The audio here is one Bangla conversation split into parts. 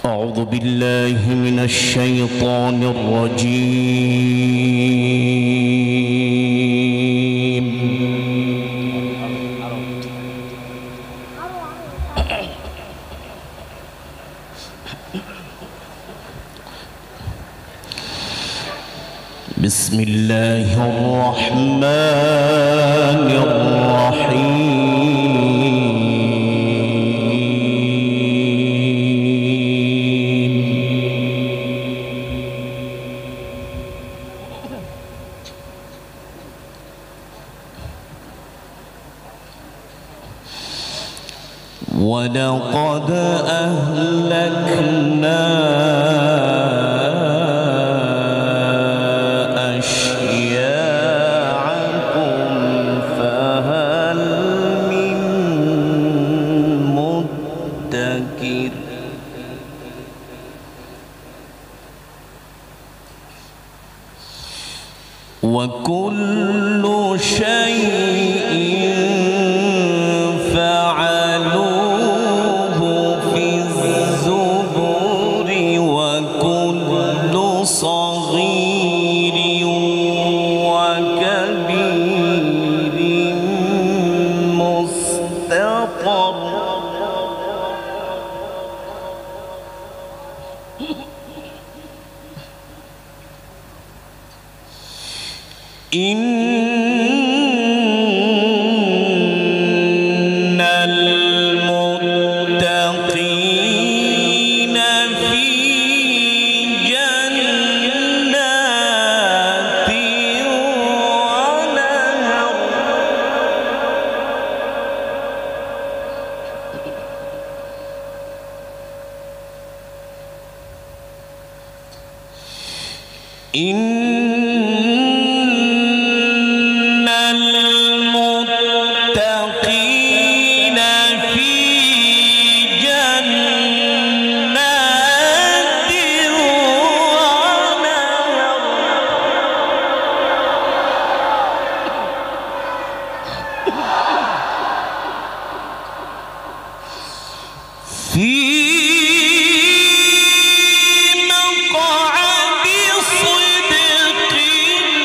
أعوذ بالله من الشيطان الرجيم. بسم الله الرحمن الرحيم. ولقد أهلكنا أشياعكم فهل من مدكر. وكل شيء فعلوه في الزبر وكل صغير وكبير مستقر. إن المتقين في جنات ونهر. إن المتقين في جنات ونهر. في مقعد صدق عند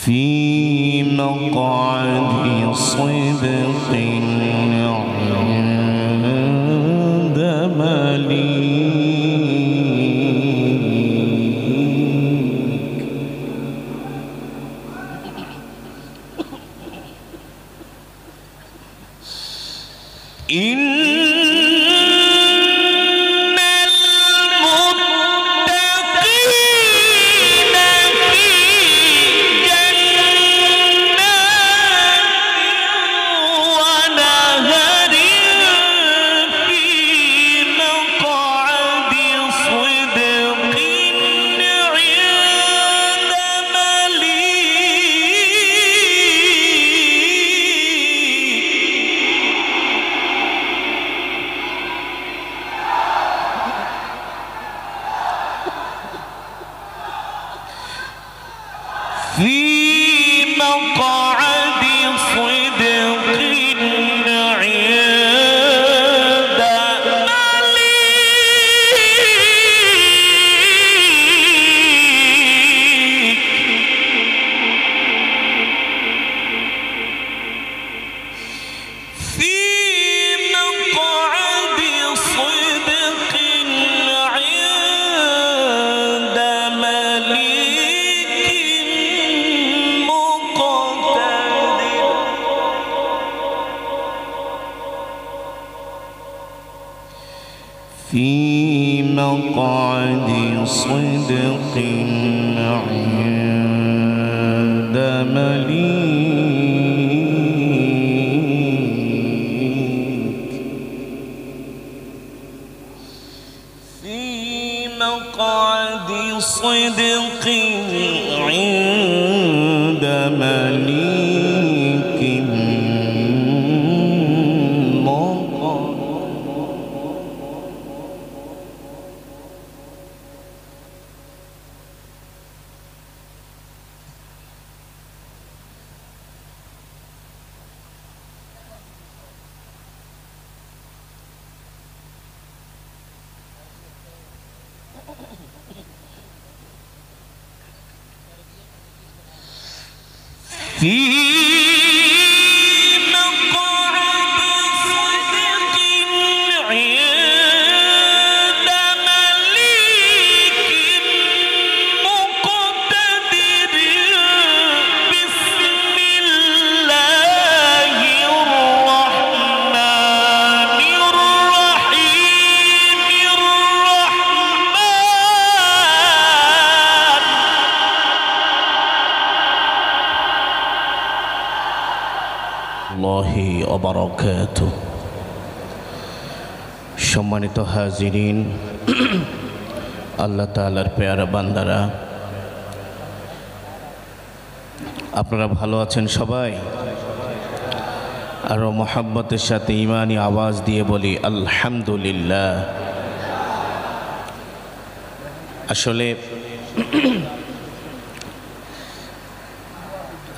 في مقعد صدق عند مليك. إن في مقعد صدق عند مليك. إن المتقين في جنات ونهر. في مقعد صدق عند مليك. مقعد صدق عند مليك في مقعد صدق عند مليك في مقعد صدق عند مليك مقتدر بسم الله الرحمن الرحيم আল্লাহি ওয়া বারাকাতুহু। সম্মানিত হাজিরিন, আল্লাহ তাআলার পেয়ারা বান্দারা, আপনারা ভালো আছেন সবাই? আর মোহাব্বতের সাথে ঈমানি আওয়াজ দিয়ে বলি আলহামদুলিল্লাহ। আসলে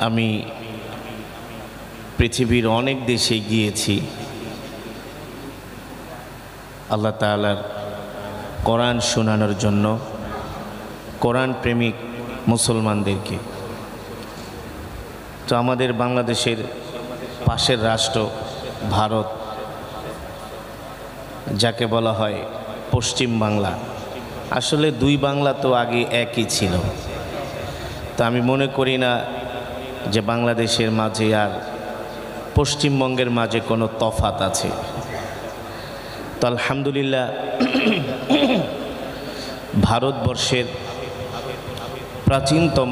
আমি পৃথিবীর অনেক দেশে গিয়েছি আল্লাহ তাআলার কোরআন শোনানোর জন্য, কোরআন প্রেমিক মুসলমানদেরকে। তো আমাদের বাংলাদেশের পাশের রাষ্ট্র ভারত, যাকে বলা হয় পশ্চিম বাংলা, আসলে দুই বাংলা তো আগে একই ছিল। তো আমি মনে করি না যে বাংলাদেশের মাঝে আর পশ্চিমবঙ্গের মাঝে কোনো তফাত আছে। তো আলহামদুলিল্লাহ, ভারতবর্ষের প্রাচীনতম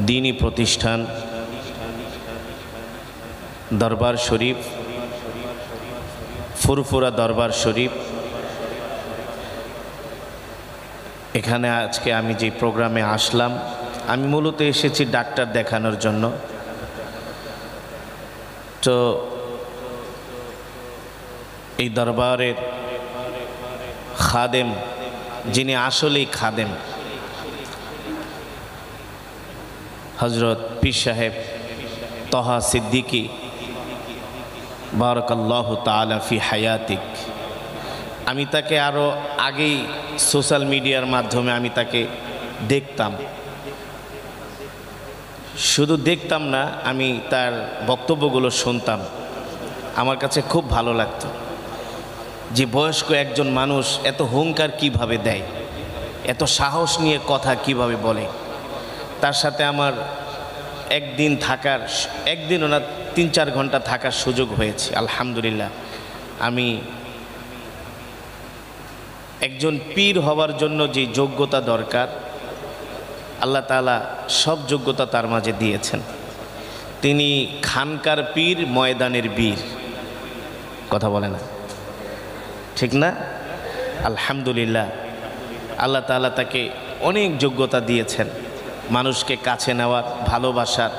দ্বীনি প্রতিষ্ঠান দরবার শরীফ, ফুরফুরা দরবার শরীফ, এখানে আজকে আমি যে প্রোগ্রামে আসলাম, আমি মূলত এসেছি ডাক্তার দেখানোর জন্য। তো এই দরবারের খাদেম, যিনি আসলেই খাদেম, হযরত পীর সাহেব তহা সিদ্দিকী বারাকাল্লাহু তাআলা ফি হায়াতিক। আমি তাকে আরও আগেই সোশ্যাল মিডিয়ার মাধ্যমে আমি তাকে দেখতাম, শুধু দেখতাম না, আমি তার বক্তব্যগুলো শুনতাম। আমার কাছে খুব ভালো লাগতো যে বয়স্ক একজন মানুষ এত হুঙ্কার কিভাবে দেয়, এত সাহস নিয়ে কথা কিভাবে বলে। তার সাথে আমার একদিনও না 3-4 ঘন্টা থাকার সুযোগ হয়েছে। আলহামদুলিল্লাহ, আমি একজন পীর হওয়ার জন্য যে যোগ্যতা দরকার, আল্লাহ তাআলা সব যোগ্যতা তার মাঝে দিয়েছেন। তিনি খানকার পীর, ময়দানের বীর। কথা বলে না, ঠিক না? আলহামদুলিল্লাহ, আল্লাহ তাআলা তাকে অনেক যোগ্যতা দিয়েছেন, মানুষকে কাছে নেওয়ার, ভালোবাসার।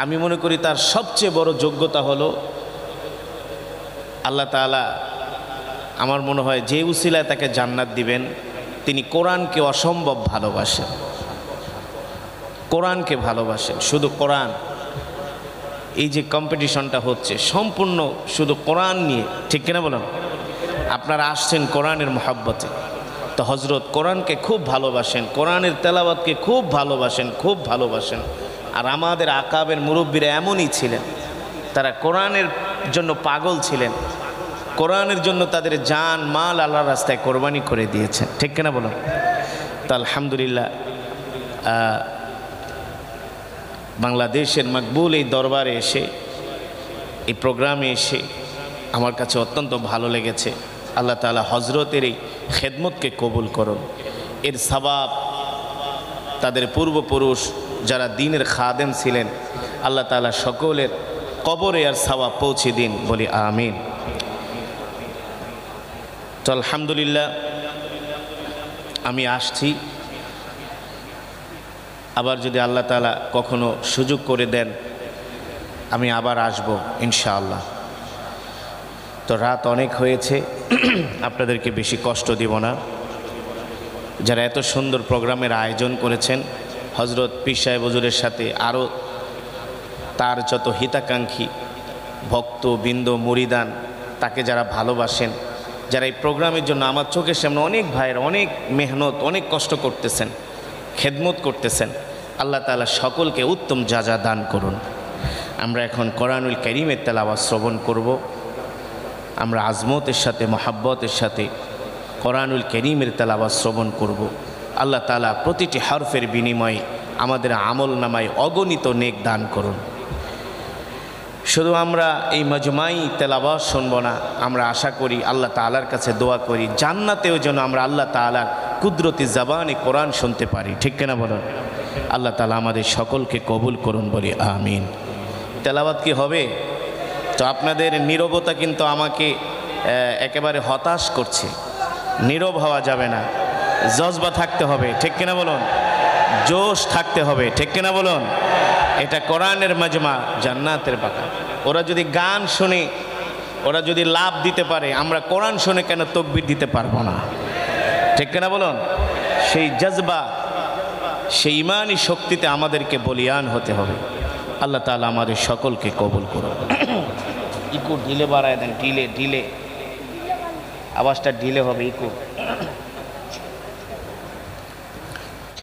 আমি মনে করি তার সবচেয়ে বড় যোগ্যতা হলো আল্লাহ তাআলা, আমার মনে হয় যে উসিলায় তাকে জান্নাত দিবেন, তিনি কোরআনকে অসম্ভব ভালোবাসেন। কোরআনকে ভালোবাসেন, শুধু কোরআন। এই যে কম্পিটিশনটা হচ্ছে সম্পূর্ণ শুধু কোরআন নিয়ে, ঠিক কিনা বলেন? আপনারা আসছেন কোরআনের মহব্বতে, তো হযরত কোরআনকে খুব ভালোবাসেন, কোরআনের তেলাওয়াতকে খুব ভালোবাসেন। আর আমাদের আকাবের মুরব্বীরা এমনই ছিলেন, তারা কোরআনের জন্য পাগল ছিলেন, কোরআনের জন্য তাদের জান মাল আল্লাহর রাস্তায় কোরবানি করে দিয়েছেন, ঠিক কিনা বলেন? তো আলহামদুলিল্লাহ, বাংলাদেশের মকবুল এই দরবারে এসে, এই প্রোগ্রামে এসে আমার কাছে অত্যন্ত ভালো লেগেছে। আল্লাহ তাআলা হযরতের এই খেদমতকে কবুল করুন। এর সওয়াব তাদের পূর্বপুরুষ যারা দ্বীনের খাদেম ছিলেন, আল্লাহ তাআলা সকলের কবরে আর সওয়াব পৌঁছে দিন, বলি আমিন। তো আলহামদুলিল্লাহ, আমি আসছি, আবার যদি আল্লাহ তাআলা কখনো সুযোগ করে দেন আমি আবার আসব ইনশাআল্লাহ। তো রাত অনেক হয়েছে, আপনাদেরকে বেশি কষ্ট দিব না। যারা এত সুন্দর প্রোগ্রামের আয়োজন করেছেন, হযরত পীর সাহেব হুজুরের সাথে আরও তার যত হিতাকাঙ্ক্ষী ভক্তবৃন্দ মুরিদান, তাকে যারা ভালোবাসেন, যারা এই প্রোগ্রামের জন্য আমার চোখের সামনে অনেক ভাইয়ের অনেক মেহনত, অনেক কষ্ট করতেছেন, খেদমত করতেছেন, আল্লাহ তাআলা সকলকে উত্তম যাজা দান করুন। আমরা এখন কোরআনুল কারীমের তেলাওয়াত শ্রবণ করব। আমরা আজমতের সাথে মহাব্বতের সাথে কোরআনুল কারীমের তেলাওয়াত শ্রবণ করব। আল্লাহ তাআলা প্রতিটি হরফের বিনিময়ে আমাদের আমল নামায় অগণিত নেক দান করুন। শুধু আমরা এই মজমাই তেলাওয়াত শুনব না, আমরা আশা করি, আল্লাহ তাআলার কাছে দোয়া করি, জান্নাতেও যেন আমরা আল্লাহ তাআলার কুদরতি জবানে কোরআন শুনতে পারি। ঠিক কিনা বলুন? আল্লাহ তাআলা আমাদের সকলকে কবুল করুন, বলি আমিন। তেলাওয়াত কি হবে? তো আপনাদের নীরবতা কিন্তু আমাকে একেবারে হতাশ করছে। নীরব হওয়া যাবে না, জজবা থাকতে হবে। ঠিক কিনা বলুন? জোশ থাকতে হবে। ঠিক কিনা বলুন? এটা কোরআনের মাজমা, জান্নাতের বাগান। ওরা যদি গান শুনে, ওরা যদি লাভ দিতে পারে, আমরা কোরআন শুনে কেন তাকবীর দিতে পারবো না? ঠিক কিনা বলুন? সেই জজবা, সেই ইমানি শক্তিতে আমাদেরকে বলিয়ান হতে হবে। আল্লাহ তাআলা আমাদের সকলকে কবুল করুন। ইকো ঢিলে বাড়ায় দেন, ঢিলে ঢিলে আওয়াজটা ঢিলে হবে, ইকো।